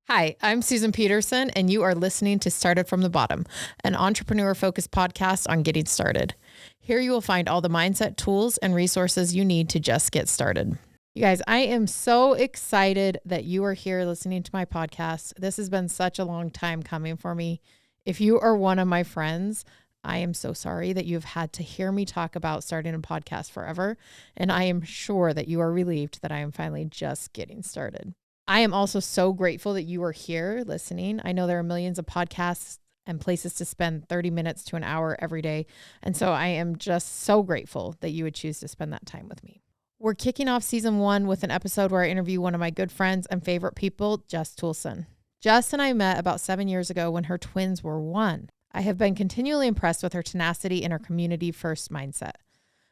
Hi, I'm Susan Peterson, and you are listening to Started from the Bottom, an entrepreneur-focused podcast on getting started. Here you will find all the mindset tools and resources you need to just get started. You guys, I am so excited that you are here listening to my podcast. This has been such a long time coming for me. If you are one of my friends, I am so sorry that you've had to hear me talk about starting a podcast forever, and I am sure that you are relieved that I am finally just getting started. I am also so grateful that you are here listening. I know there are millions of podcasts and places to spend 30 minutes to an hour every day. And so I am just so grateful that you would choose to spend that time with me. We're kicking off season 1 with an episode where I interview one of my good friends and favorite people, Jess Toolson. Jess and I met about 7 years ago when her twins were 1. I have been continually impressed with her tenacity and her community first mindset.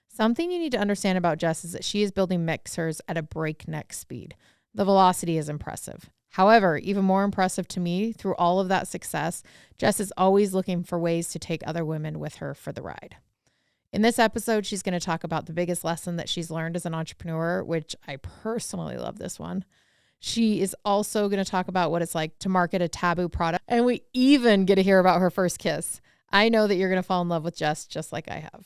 Something you need to understand about Jess is that she is building Mixhers at a breakneck speed. The velocity is impressive. However, even more impressive to me, through all of that success, Jess is always looking for ways to take other women with her for the ride. In this episode, she's going to talk about the biggest lesson that she's learned as an entrepreneur, which I personally love this one. She is also going to talk about what it's like to market a taboo product, and we even get to hear about her first kiss. I know that you're going to fall in love with Jess just like I have.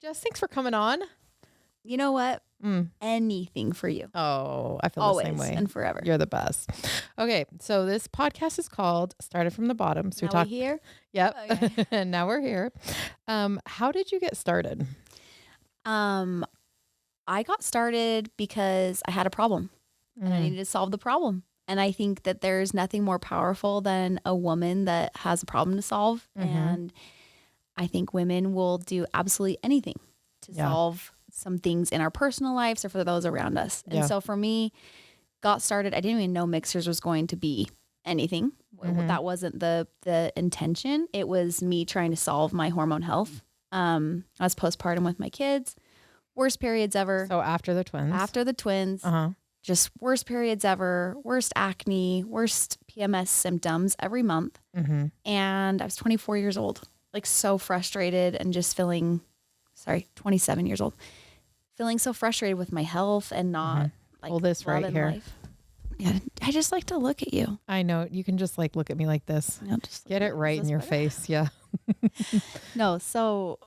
Jess, thanks for coming on. You know what? Anything for you. Oh, I feel Always the same way. and forever. You're the best. Okay, so this podcast is called Started from the Bottom. So Now we here? Yep. Okay. And now we're here. How did you get started? I got started because I had a problem and I needed to solve the problem. And I think that there's nothing more powerful than a woman that has a problem to solve. And I think women will do absolutely anything to solve some things in our personal lives or for those around us. And so for me, got started, I didn't even know Mixhers was going to be anything. That wasn't the intention. It was me trying to solve my hormone health. I was postpartum with my kids. Worst periods ever. So after the twins? After the twins. Just worst periods ever, worst acne, worst PMS symptoms every month. And I was 24 years old. Like so frustrated and just 27 years old, feeling so frustrated with my health and not like hold this right here. Life. Yeah. I just like to look at you. I know you can just like look at me like this. Just get it right in your face. Yeah. No. So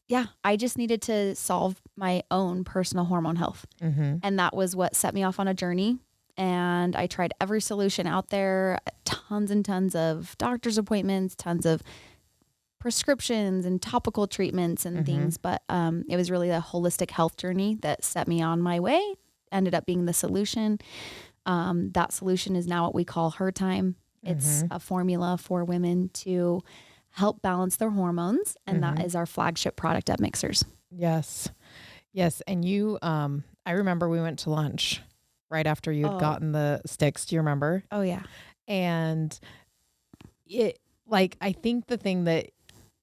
yeah, I just needed to solve my own personal hormone health. And that was what set me off on a journey. And I tried every solution out there, tons and tons of doctor's appointments, tons of prescriptions and topical treatments and things. But it was really a holistic health journey that set me on my way, ended up being the solution. That solution is now what we call Her Time. It's a formula for women to help balance their hormones. And that is our flagship product at Mixhers. Yes. Yes. And you, I remember we went to lunch right after you had gotten the sticks. Do you remember? Oh yeah. And I think the thing that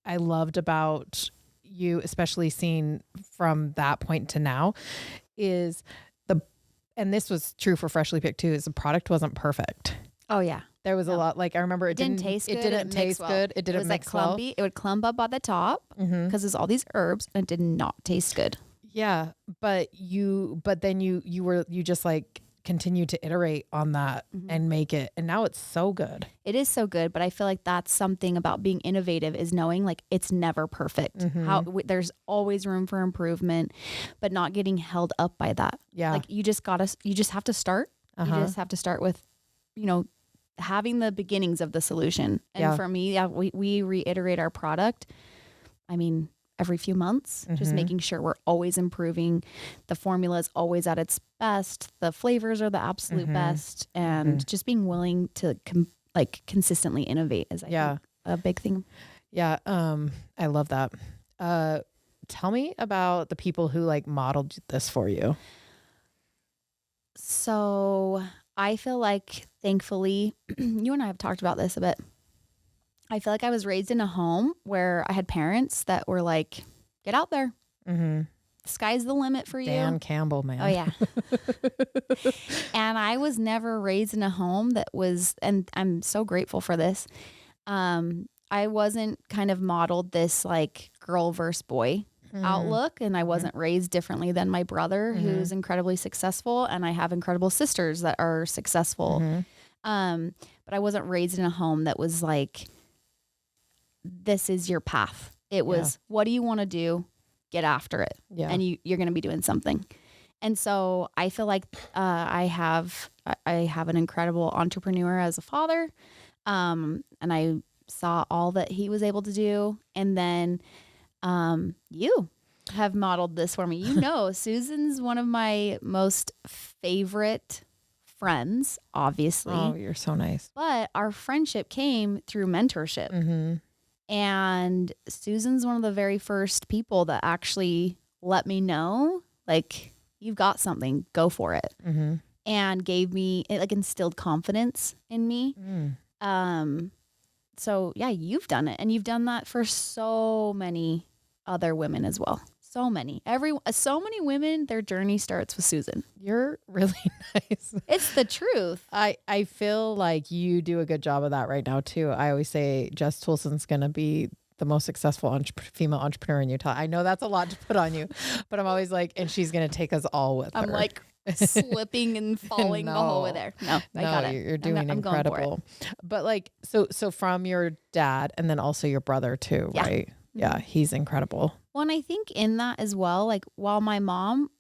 I loved about you, especially seeing from that point to now, is and this was true for Freshly Picked too, is the product wasn't perfect. Oh yeah. There was a lot, like I remember it didn't taste good. It didn't taste good. It didn't mix well. It would clump up at the top because there's all these herbs and it did not taste good. Yeah. But then you just like continue to iterate on that and make it. And now it's so good. It is so good. But I feel like that's something about being innovative is knowing like it's never perfect. There's always room for improvement, but not getting held up by that. Yeah. Like you just have to start. You just have to start with, having the beginnings of the solution. And for me, we reiterate our product. I mean, every few months, just making sure we're always improving. The formula is always at its best. The flavors are the absolute best. And just being willing to consistently innovate is, I think, a big thing. Yeah. I love that. Tell me about the people who like modeled this for you. So I feel like, thankfully, you and I have talked about this a bit. I feel like I was raised in a home where I had parents that were like, get out there. sky's the limit for you. Dan Campbell, man. Oh yeah. And I was never raised in a home that was, and I'm so grateful for this. I wasn't kind of modeled this like girl versus boy outlook, and I wasn't raised differently than my brother, who's incredibly successful, and I have incredible sisters that are successful. But I wasn't raised in a home that was like, this is your path. It was, what do you want to do? Get after it. Yeah. And you're going to be doing something. And so I feel like I have an incredible entrepreneur as a father. And I saw all that he was able to do. And then you have modeled this for me. You know, Susan's one of my most favorite friends, obviously. Oh, you're so nice. But our friendship came through mentorship. And Susan's one of the very first people that actually let me know, like, you've got something, go for it. And gave me, it like instilled confidence in me. So yeah, you've done it, and you've done that for so many other women as well. So many women, their journey starts with Susan. You're really nice. It's the truth. I feel like you do a good job of that right now too. I always say Jess Toolson's going to be the most successful female entrepreneur in Utah. I know that's a lot to put on you, but I'm always like, and she's going to take us all with her. I'm like slipping and falling the whole way there. No, I got it. You're doing incredible. But like, so from your dad and then also your brother too, right? Yeah, he's incredible. Well, and I think in that as well, like while my mom,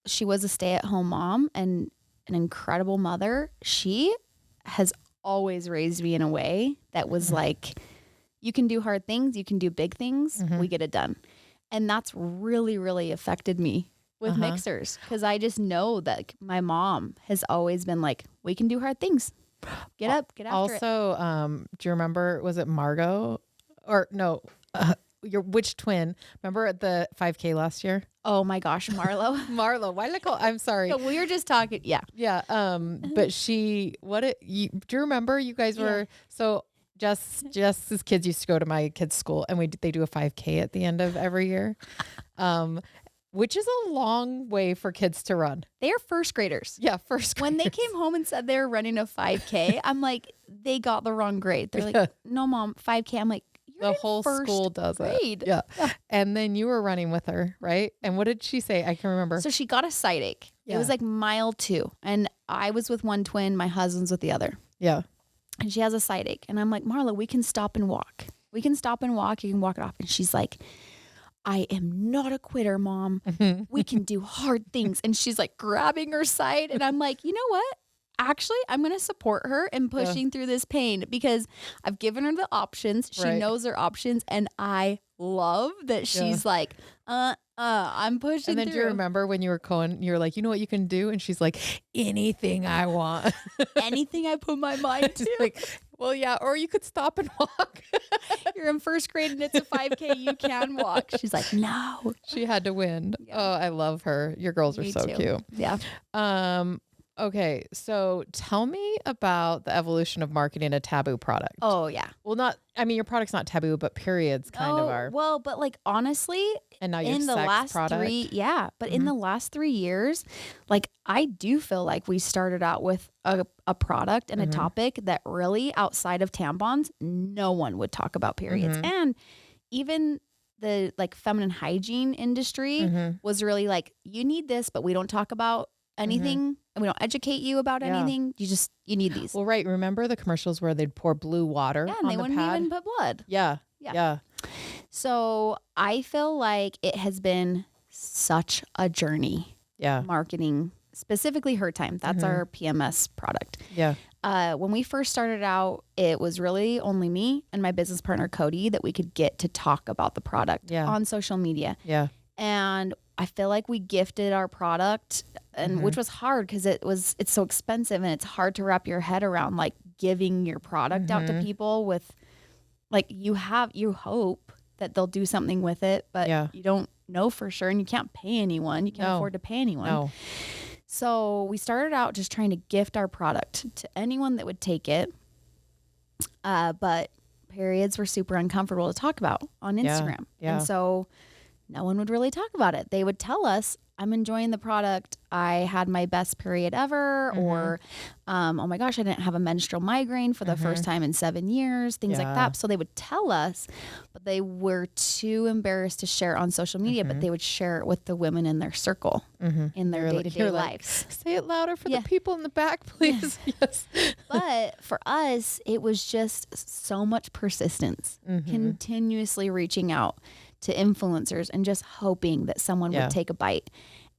she was a stay-at-home mom and an incredible mother, she has always raised me in a way that was like, you can do hard things, you can do big things, we get it done. And that's really, really affected me with Mixhers, because I just know that my mom has always been like, we can do hard things. Get up, get after it. Also, do you remember, was it Margot? Or no, your which twin? Remember at the 5K last year? Oh my gosh, Marlo. Marlo. Why did I call? I'm sorry. So we were just talking. Yeah. Yeah. But do you remember you guys were, so Jess's kids used to go to my kids' school, and they do a 5K at the end of every year. Which is a long way for kids to run. They are first graders. Yeah, first graders. When they came home and said they were running a 5K, I'm like, they got the wrong grade. They're like, no, Mom, 5K. I'm like, the whole school does it. Yeah. And then you were running with her, right? And what did she say? I can remember. So she got a side ache. Yeah. It was like mile 2. And I was with one twin. My husband's with the other. Yeah. And she has a side ache. And I'm like, Marla, we can stop and walk. We can stop and walk. You can walk it off. And she's like, I am not a quitter, Mom. We can do hard things. And she's like grabbing her side. And I'm like, you know what? Actually, I'm going to support her in pushing through this pain, because I've given her the options. She knows her options. And I love that she's like, I'm pushing And then through. Do you remember when you were going, you were like, you know what you can do? And she's like, anything I want. Anything I put my mind to. Like, well, yeah. Or you could stop and walk. You're in first grade and it's a 5K. You can walk. She's like, no. She had to win. Yeah. Oh, I love her. Your girls are so cute. Yeah. Okay, so tell me about the evolution of marketing a taboo product. Oh, yeah. Well, your product's not taboo, but periods kind of are. Well, but like honestly, and now you're in the last product. In the last 3 years, like I do feel like we started out with a product and a topic that really, outside of tampons, no one would talk about periods. And even the like feminine hygiene industry was really like, you need this, but we don't talk about anything, and we don't educate you about anything. You need these. Well, right. Remember the commercials where they'd pour blue water and on they the wouldn't pad? even put blood. Yeah. So I feel like it has been such a journey. Yeah. Marketing, specifically Her Time. That's our PMS product. Yeah. When we first started out, it was really only me and my business partner, Cody, that we could get to talk about the product on social media. Yeah. And I feel like we gifted our product, and which was hard because it's so expensive, and it's hard to wrap your head around, like giving your product out to people with, like, you hope that they'll do something with it, but you don't know for sure, and you can't pay anyone. You can't afford to pay anyone. No. So we started out just trying to gift our product to anyone that would take it. But periods were super uncomfortable to talk about on Instagram. Yeah. And so no one would really talk about it. They would tell us, I'm enjoying the product. I had my best period ever, or, oh my gosh, I didn't have a menstrual migraine for the first time in 7 years, things like that. So they would tell us, but they were too embarrassed to share on social media, but they would share it with the women in their circle, in their day-to-day lives. Say it louder for the people in the back, please. Yes. But for us, it was just so much persistence, continuously reaching out to influencers and just hoping that someone would take a bite.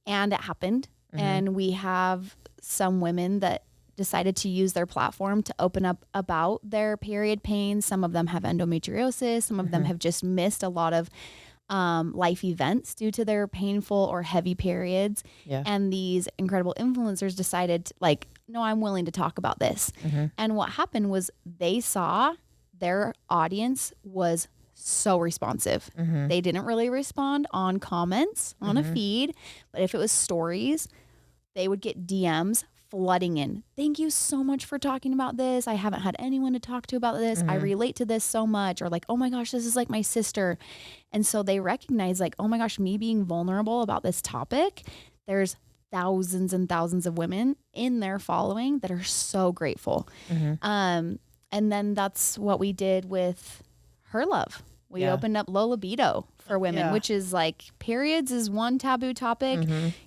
And it happened. And we have some women that decided to use their platform to open up about their period pains. Some of them have endometriosis. Some of them have just missed a lot of life events due to their painful or heavy periods. And these incredible influencers decided, like, no, I'm willing to talk about this. And what happened was they saw their audience was so responsive. They didn't really respond on comments on a feed, but if it was stories, they would get DMs flooding in. Thank you so much for talking about this. I haven't had anyone to talk to about this. I relate to this so much. Or like, oh my gosh, this is like my sister. And so they recognize, like, oh my gosh, me being vulnerable about this topic, there's thousands and thousands of women in their following that are so grateful. And then that's what we did with Her Love. We opened up low libido for women, which is like, periods is one taboo topic.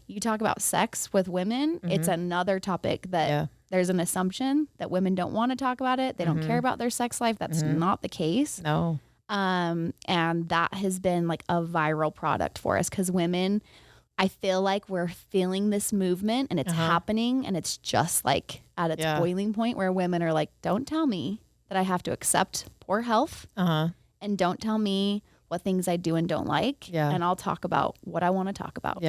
You talk about sex with women, it's another topic that there's an assumption that women don't want to talk about it. They don't care about their sex life. That's not the case. No. And that has been like a viral product for us, because women, I feel like we're feeling this movement and it's happening, and it's just like at its boiling point where women are like, don't tell me that I have to accept poor health. And don't tell me what things I do and don't like. And I'll talk about what I want to talk about.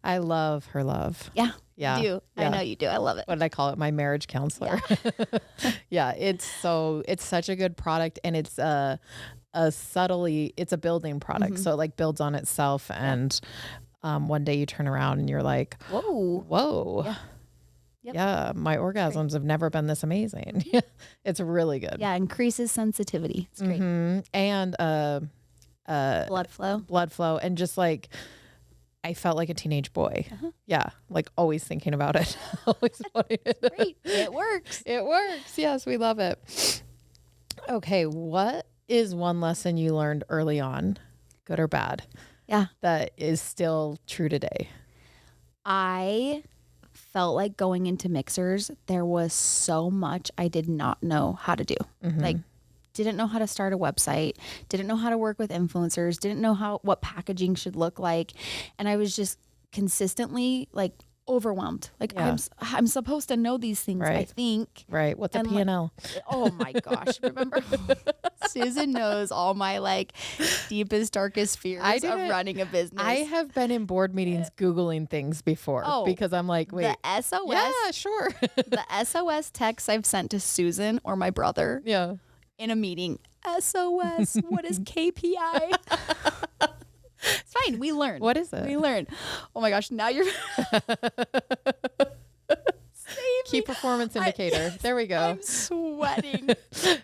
I love Her Love. You do. I know you do. I love it. What did I call it? My marriage counselor. It's such a good product, and it's it's a building product. So it like builds on itself, and one day you turn around and you're like, whoa. Yeah, my orgasms have never been this amazing. It's really good. Increases sensitivity. It's great. And blood flow, and just like, I felt like a teenage boy. Like always thinking about it. Always wanting it. Great. It works. It works. Yes, we love it. Okay, what is one lesson you learned early on, good or bad, that is still true today? I felt like going into Mixhers, there was so much I did not know how to do. Like, didn't know how to start a website, didn't know how to work with influencers, didn't know what packaging should look like. And I was just consistently like overwhelmed. Like, I'm supposed to know these things, I think. What's a P&L? Like, oh my gosh. Remember, Susan knows all my like deepest, darkest fears of running a business. I have been in board meetings Googling things before because I'm like, wait. The SOS. Yeah, sure. The SOS texts I've sent to Susan or my brother in a meeting. SOS, what is KPI? It's fine. We learned. What is it? We learned. Oh my gosh. Now you're key performance indicator. There we go. I'm sweating.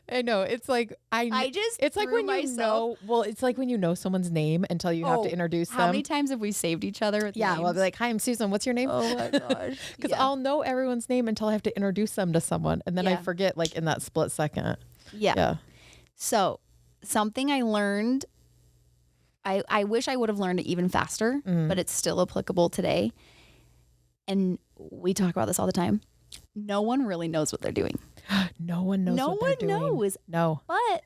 I know. It's like it's like when you know. Well, it's like when you know someone's name until you have to introduce them. How many times have we saved each other with names? Well, I'll be like, "Hi, I'm Susan. What's your name?" Oh my gosh. Because I'll know everyone's name until I have to introduce them to someone, and then I forget, like, in that split second. So something I learned. I wish I would have learned it even faster, but it's still applicable today. And we talk about this all the time. No one really knows what they're doing. No one knows what they're doing. No one knows. No. But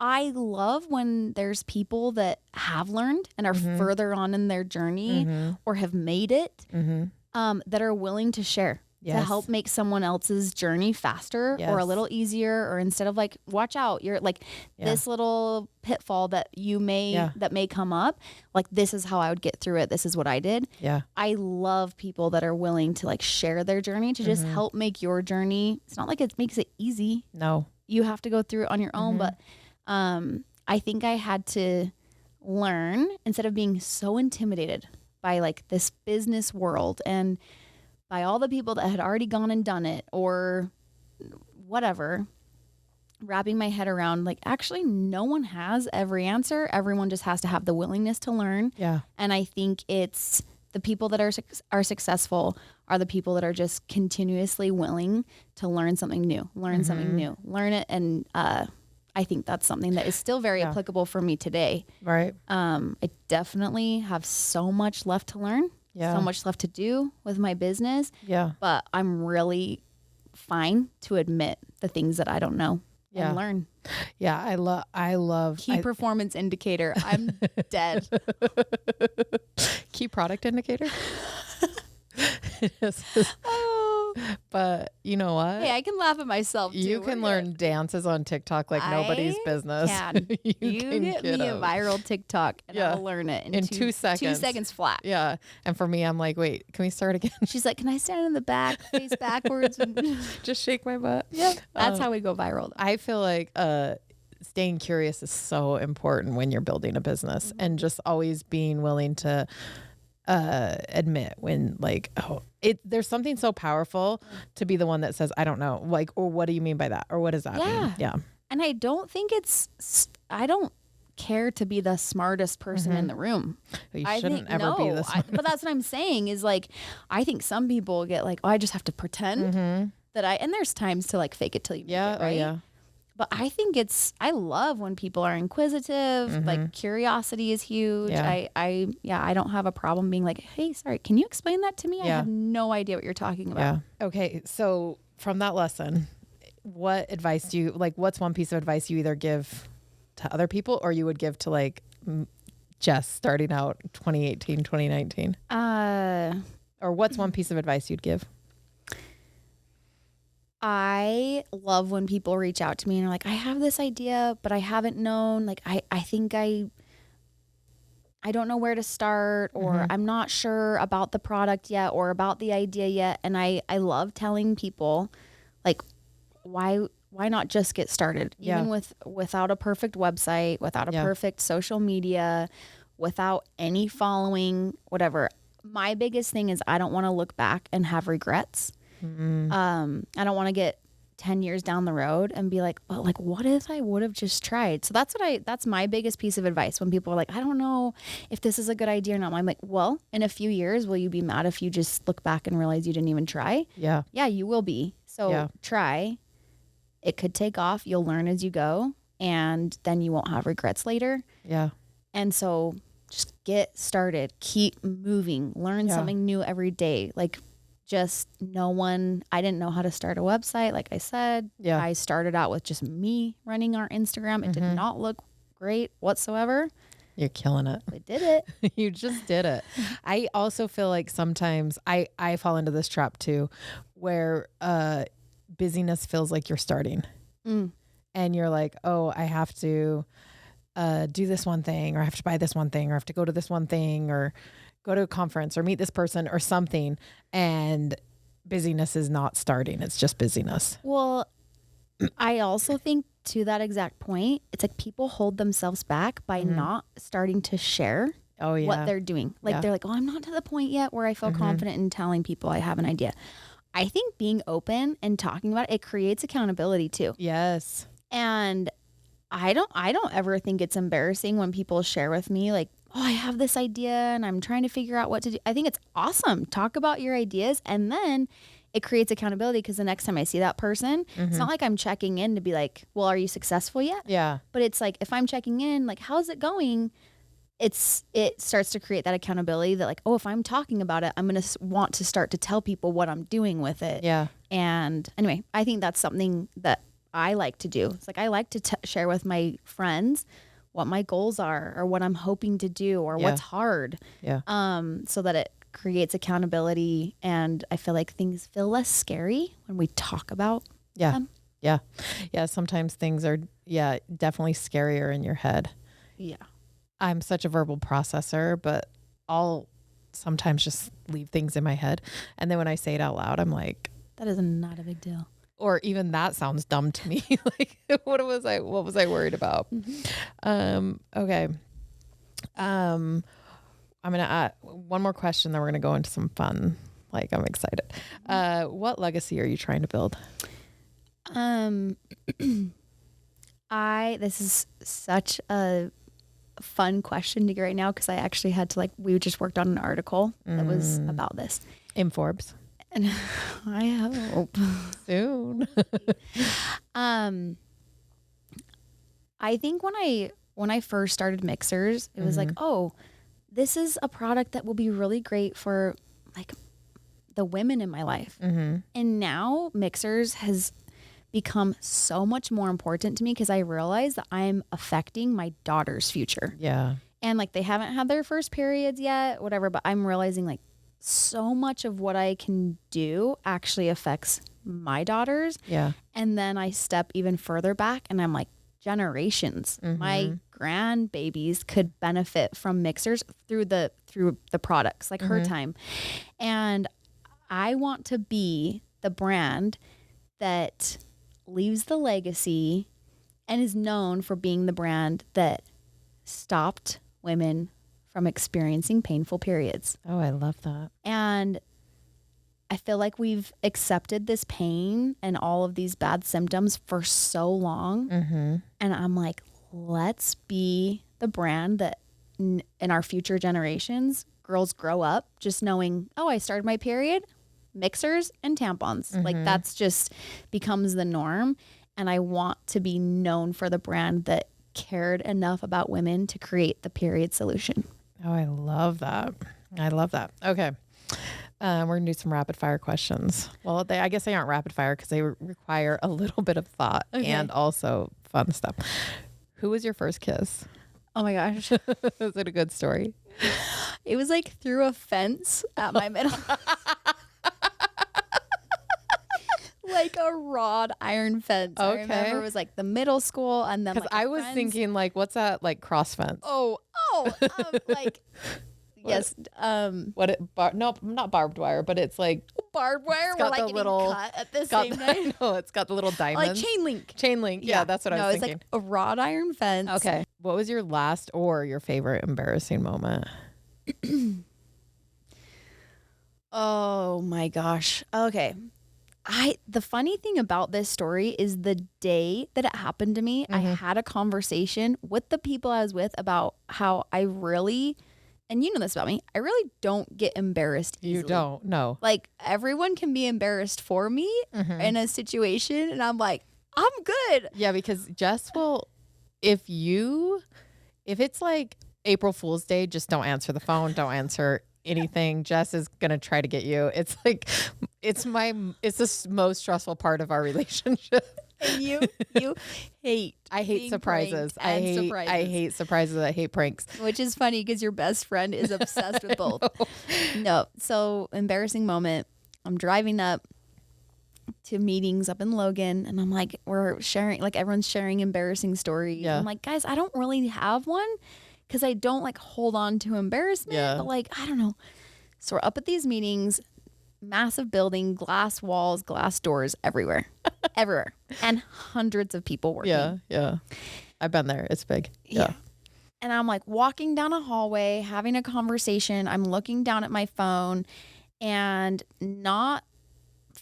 I love when there's people that have learned and are further on in their journey or have made it that are willing to share. To help make someone else's journey faster or a little easier, or instead of like, watch out, you're like this little pitfall that that may come up, like, this is how I would get through it. This is what I did. I love people that are willing to like share their journey to just help make your journey. It's not like it makes it easy. No, you have to go through it on your own. But I think I had to learn, instead of being so intimidated by like this business world and by all the people that had already gone and done it or whatever, wrapping my head around, like, actually no one has every answer. Everyone just has to have the willingness to learn. Yeah. And I think it's the people that are successful are the people that are just continuously willing to learn something new, learn it. And I think that's something that is still very applicable for me today. Right. I definitely have so much left to learn, so much left to do with my business. Yeah. But I'm really fine to admit the things that I don't know and learn. Yeah. I love key performance indicator. I'm dead. Key product indicator. Oh, but you know what? Hey, I can laugh at myself too. You can learn dances on TikTok like nobody's business. You can get me a viral TikTok and I'll learn it in 2 seconds. 2 seconds flat. Yeah. And for me, I'm like, wait, can we start again? She's like, can I stand in the back, face backwards, and just shake my butt? Yeah. That's how we go viral, though. I feel like staying curious is so important when you're building a business, and just always being willing to admit when, like, there's something so powerful to be the one that says, I don't know, like, or what do you mean by that? Or what does that mean? Yeah. And I don't think I don't care to be the smartest person in the room. You shouldn't ever be the smartest. But that's what I'm saying is, like, I think some people get like, oh, I just have to pretend that and there's times to, like, fake it till you make it, right? But I think I love when people are inquisitive, like, curiosity is huge. I don't have a problem being like, hey, sorry, can you explain that to me? I have no idea what you're talking about. Yeah. Okay. So from that lesson, what advice what's one piece of advice you either give to other people or you would give to, like, Jess starting out 2018, 2019? Or what's one piece of advice you'd give? I love when people reach out to me and are like, I have this idea, but I haven't known, like, I think I don't know where to start, or I'm not sure about the product yet or about the idea yet. And I love telling people, like, why not just get started? Even without a perfect website, without a perfect social media, without any following, whatever. My biggest thing is I don't want to look back and have regrets. I don't want to get 10 years down the road and be like, well, like, what if I would have just tried? So that's my biggest piece of advice when people are like, I don't know if this is a good idea or not. I'm like, well, in a few years, will you be mad if you just look back and realize you didn't even try? Yeah, you will be. So try. It could take off. You'll learn as you go, and then you won't have regrets later. Yeah. And so just get started, keep moving, learn something new every day. Like, I didn't know how to start a website. Like I said, I started out with just me running our Instagram. It did not look great whatsoever. You're killing it. I did it. You just did it. I also feel like sometimes I fall into this trap too, where busyness feels like you're starting and you're like, oh, I have to do this one thing, or I have to buy this one thing, or I have to go to this one thing, or go to a conference or meet this person or something, and busyness is not starting. It's just busyness. Well, I also think to that exact point, it's like people hold themselves back by not starting to share what they're doing. Like they're like, oh, I'm not to the point yet where I feel confident in telling people I have an idea. I think being open and talking about it creates accountability too. Yes. And I don't ever think it's embarrassing when people share with me, like, oh, I have this idea and I'm trying to figure out what to do. I think it's awesome. Talk about your ideas, and then it creates accountability, because the next time I see that person, it's not like I'm checking in to be like, well, are you successful yet? Yeah. But it's like, if I'm checking in, like, how's it going? It starts to create that accountability that, like, oh, if I'm talking about it, I'm going to want to start to tell people what I'm doing with it. Yeah. And anyway, I think that's something that I like to do. It's like, I like to share with my friends what my goals are, or what I'm hoping to do, or what's hard. Yeah. So that it creates accountability, and I feel like things feel less scary when we talk about them. Yeah. Yeah. Sometimes things are, definitely scarier in your head. Yeah. I'm such a verbal processor, but I'll sometimes just leave things in my head. And then when I say it out loud, I'm like, that is not a big deal. Or even that sounds dumb to me. Like, what was I worried about? Okay. I'm going to add one more question, then we're going to go into some fun. Like, I'm excited. What legacy are you trying to build? This is such a fun question to get right now because I actually had to we just worked on an article that was about this. In Forbes. And I hope. Soon. I think when I first started Mixhers, it was like, oh, this is a product that will be really great for like the women in my life. And now Mixhers has become so much more important to me because I realize that I'm affecting my daughter's future. Yeah. And like they haven't had their first periods yet, whatever, but I'm realizing like so much of what I can do actually affects my daughters. Yeah. And then I step even further back and I'm like, generations. My grandbabies could benefit from Mixhers through the products, like her time. And I want to be the brand that leaves the legacy and is known for being the brand that stopped women from experiencing painful periods. Oh, I love that. And I feel like we've accepted this pain and all of these bad symptoms for so long. And I'm like, let's be the brand that in our future generations, girls grow up just knowing, oh, I started my period, Mixhers and tampons. Like that's just becomes the norm. And I want to be known for the brand that cared enough about women to create the period solution. Oh, I love that. I love that. Okay. We're going to do some rapid fire questions. Well, I guess they aren't rapid fire because they require a little bit of thought and also fun stuff. Who was your first kiss? Oh my gosh. Is it a good story? It was like through a fence at my middle. Like a wrought iron fence. I remember it was like the middle school and then because I was thinking like, what's that like cross fence? Like yes. Nope, not barbed wire, but it's like barbed wire. We're like the little cut at the same time. No, it's got the little diamonds. Like chain link. Chain link. Yeah, that's what I was thinking. It's like a wrought iron fence. Okay. What was your last or your favorite embarrassing moment? Oh my gosh. Okay. The funny thing about this story is the day that it happened to me, I had a conversation with the people I was with about how I really, and you know this about me, I really don't get embarrassed easily. You don't? No. Like everyone can be embarrassed for me in a situation and I'm like, I'm good. Yeah, because Jess will, if it's like April Fool's Day, just don't answer the phone, don't answer anything. Jess is going to try to get you. It's like, it's the most stressful part of our relationship. And you hate. I hate surprises. I hate surprises. I hate pranks. Which is funny because your best friend is obsessed with both. No. So embarrassing moment. I'm driving up to meetings up in Logan and I'm like, we're sharing, like everyone's sharing embarrassing stories. Yeah. I'm like, guys, I don't really have one because I don't like hold on to embarrassment, but like, I don't know. So we're up at these meetings, massive building, glass walls, glass doors everywhere, everywhere. And hundreds of people working. Yeah. I've been there. It's big. Yeah. And I'm like walking down a hallway, having a conversation. I'm looking down at my phone and not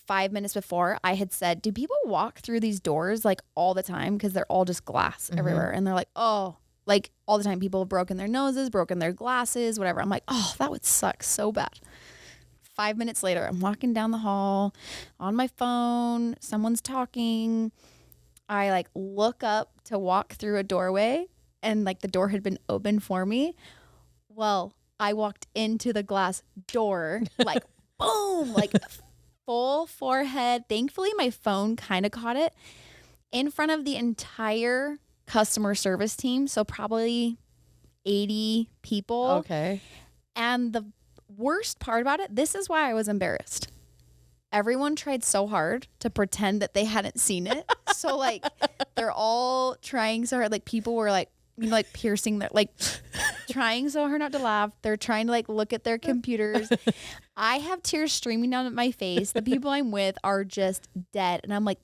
5 minutes before I had said, do people walk through these doors like all the time? Because they're all just glass everywhere. And they're like, oh, like all the time people have broken their noses, broken their glasses, whatever. I'm like, oh, that would suck so bad. 5 minutes later, I'm walking down the hall on my phone. Someone's talking. I like look up to walk through a doorway and like the door had been open for me. Well, I walked into the glass door, like boom, like full forehead. Thankfully, my phone kind of caught it in front of the entire customer service team. So probably 80 people. Okay. And the worst part about it, this is why I was embarrassed. Everyone tried so hard to pretend that they hadn't seen it. So like they're all trying so hard. Like people were like, you know, like piercing their, like trying so hard not to laugh. They're trying to like look at their computers. I have tears streaming down my face. The people I'm with are just dead. And I'm like,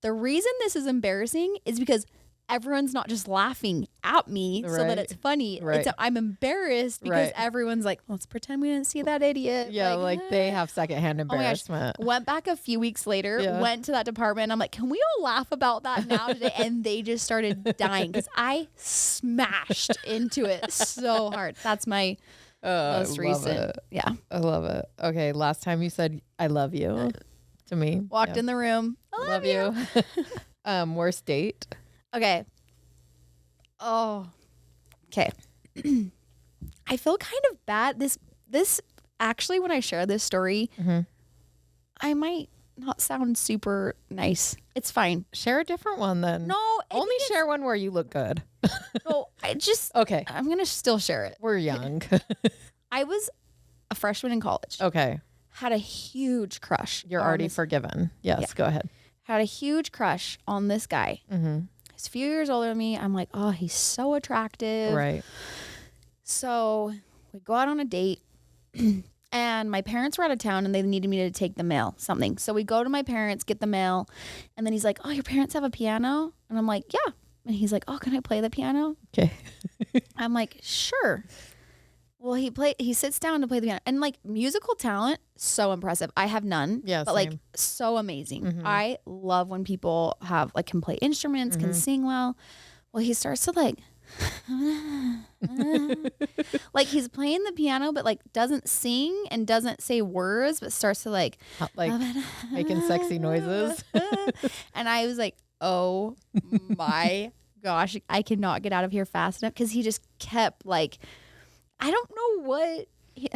the reason this is embarrassing is because everyone's not just laughing at me so that it's funny. Right. I'm embarrassed because everyone's like, let's pretend we didn't see that idiot. Yeah, like they have secondhand embarrassment. Oh my gosh. Went back a few weeks later, went to that department. And I'm like, can we all laugh about that now today? And they just started dying because I smashed into it so hard. That's my most recent. Yeah. I love it. Okay. Last time you said, I love you to me. Walked in the room. I love you. Worst date. Okay. Oh, okay. I feel kind of bad. This actually, when I share this story, I might not sound super nice. It's fine. Share a different one then. No, only share one where you look good. No, okay. I'm going to still share it. We're young. I was a freshman in college. Okay. Had a huge crush. You're already forgiven. Yes, go ahead. Had a huge crush on this guy. He's a few years older than me. I'm like, oh, he's so attractive. Right. So we go out on a date and my parents were out of town and they needed me to take the mail, something. So we go to my parents, get the mail. And then he's like, oh, your parents have a piano? And I'm like, yeah. And he's like, oh, can I play the piano? Okay. I'm like, sure. Well, he sits down to play the piano, and like musical talent, so impressive. I have none, but like so amazing. I love when people can play instruments, can sing well. Well, he starts to like he's playing the piano, but like doesn't sing and doesn't say words, but starts to like making sexy noises. And I was like, oh my gosh, I cannot get out of here fast enough because he just kept like. I don't know what was it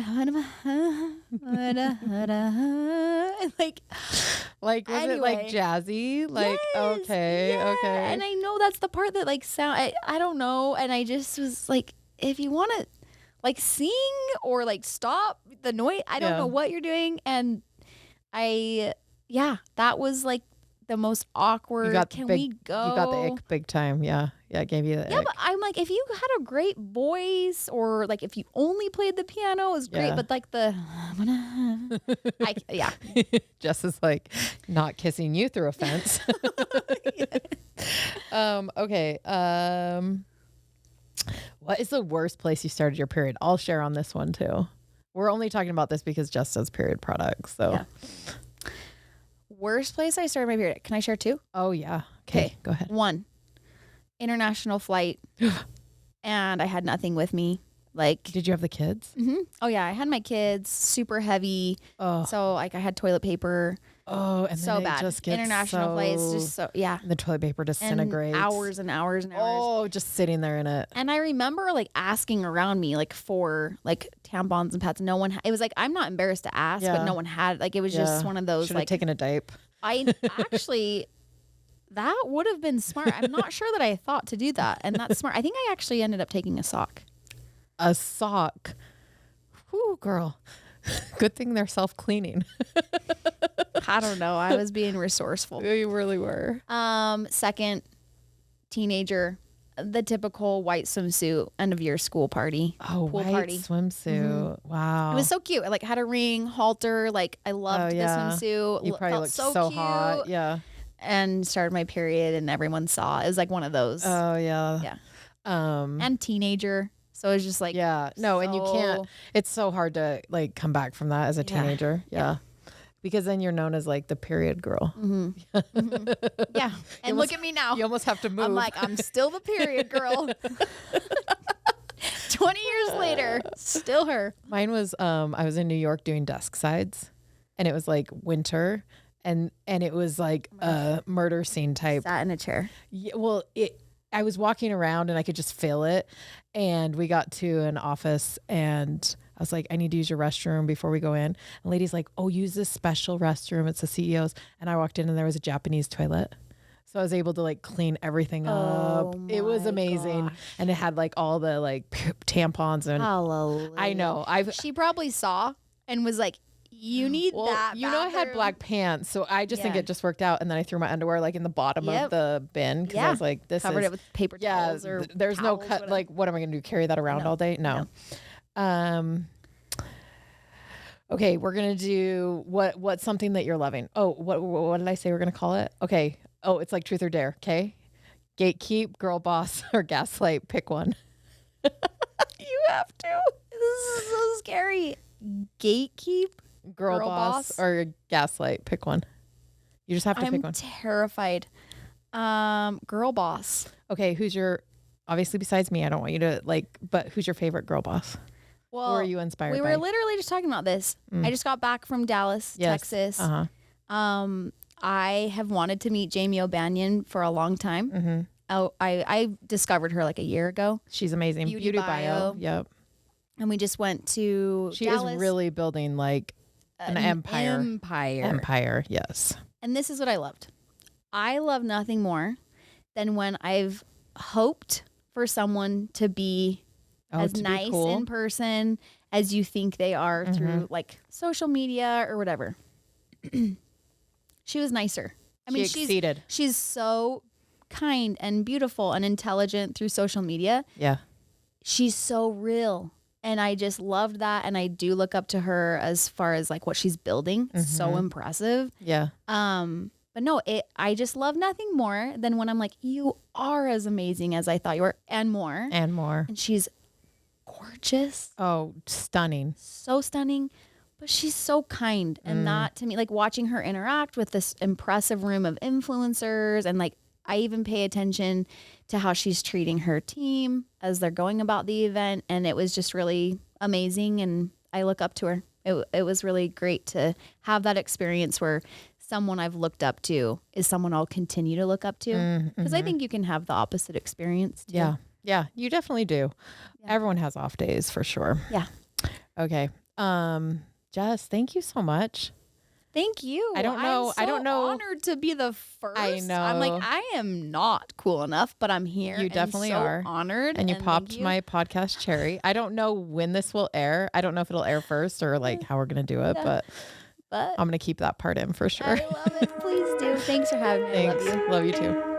like jazzy? Like, yes, okay. And I know that's the part that like sound, I don't know. And I just was like, if you want to like sing or like stop the noise, I don't know what you're doing. And that was like the most awkward. We go? You got the ick big time. Yeah. Yeah, I gave you the ick. But I'm like, if you had a great voice or like if you only played the piano, it was great. But like Jess is like not kissing you through a fence. Okay. What is the worst place you started your period? I'll share on this one too. We're only talking about this because Jess does period products. So worst place I started my period. Can I share two? Oh yeah. Okay. Go ahead. One. International flight and I had nothing with me. Like, did you have the kids? Oh yeah, I had my kids, super heavy. So like I had toilet paper. And so then bad. Just gets international flights, just so and the toilet paper disintegrates. And hours and hours and hours. Oh, just sitting there in it. And I remember like asking around me like for like tampons and pads. No one. It was like I'm not embarrassed to ask, but no one had. Like it was just one of those. Should have taken a diaper. I actually. That would have been smart. I'm not sure that I thought to do that. And that's smart. I think I actually ended up taking a sock. A sock? Whew, girl. Good thing they're self-cleaning. I don't know. I was being resourceful. You really were. Second, teenager, the typical white swimsuit, end of year school party. Oh, pool white party. Swimsuit. Wow. It was so cute. I like had a ring, halter. Like I loved the swimsuit. You probably looked so cute. hot. Yeah. And started my period and everyone saw. It was like one of those. Oh yeah. Yeah. And teenager. So it was just like and you can't, it's so hard to like come back from that as a teenager. Yeah. Because then you're known as like the period girl. Yeah. And look at me now. You almost have to move. I'm like, I'm still the period girl. 20 years later, still her. Mine was I was in New York doing desk sides and it was like winter. And it was like a murder scene type. Sat in a chair. Yeah, well, I was walking around and I could just feel it. And we got to an office and I was like, I need to use your restroom before we go in. And the lady's like, oh, use this special restroom. It's the CEO's. And I walked in and there was a Japanese toilet. So I was able to like clean everything up. It was amazing. Gosh. And it had like all the like tampons and hallelujah. I know. She probably saw and was like, you need that. You know, I had black pants, so I just think it just worked out. And then I threw my underwear like in the bottom of the bin because I was like, "This covered it with paper towels." Or there's towels, no cut. Like, what am I going to do? Carry that around all day? No. Okay, we're gonna do what's something that you're loving. Oh, what did I say we're gonna call it? Okay. Oh, it's like truth or dare. Okay, Gatekeep, girl boss, or gaslight. Pick one. You have to. This is so scary. Gatekeep, Girl boss, or gaslight. Pick one. You just have to pick one. I'm terrified. Girl boss. Okay, who's your, obviously besides me, I don't want you to but who's your favorite girl boss? Well, Who are you inspired by? We were literally just talking about this. I just got back from Dallas, Texas. I have wanted to meet Jamie O'Banion for a long time. Oh, I discovered her like a year ago. She's amazing. Beauty bio. Yep. And we just went to She Dallas. is really building like an empire. Empire, yes. And this is what I loved. I love nothing more than when I've hoped for someone to be as nice in person as you think they are through like social media or whatever. She was nicer. I mean, she exceeded. She's so kind and beautiful and intelligent through social media. Yeah. She's so real. And I just loved that. And I do look up to her as far as like what she's building. It's so impressive. Yeah. But no, I just love nothing more than when I'm like, you are as amazing as I thought you were and more. And more. And she's gorgeous. Oh, stunning. So stunning. But she's so kind. And that to me, like watching her interact with this impressive room of influencers. And like, I even pay attention to how she's treating her team as they're going about the event. And it was just really amazing. And I look up to her. It was really great to have that experience where someone I've looked up to is someone I'll continue to look up to. Because I think you can have the opposite experience too. Yeah. Yeah, you definitely do. Yeah. Everyone has off days for sure. Yeah. Okay. Jess, thank you so much. Thank you. I don't know. I'm so honored to be the first. I know. I'm like, I am not cool enough, but I'm here. You definitely are honored. And you popped my podcast cherry. I don't know when this will air. I don't know if it'll air first or like how we're going to do it, but I'm going to keep that part in for sure. I love it. Please do. Thanks for having me. Thanks. I love you. Love you too.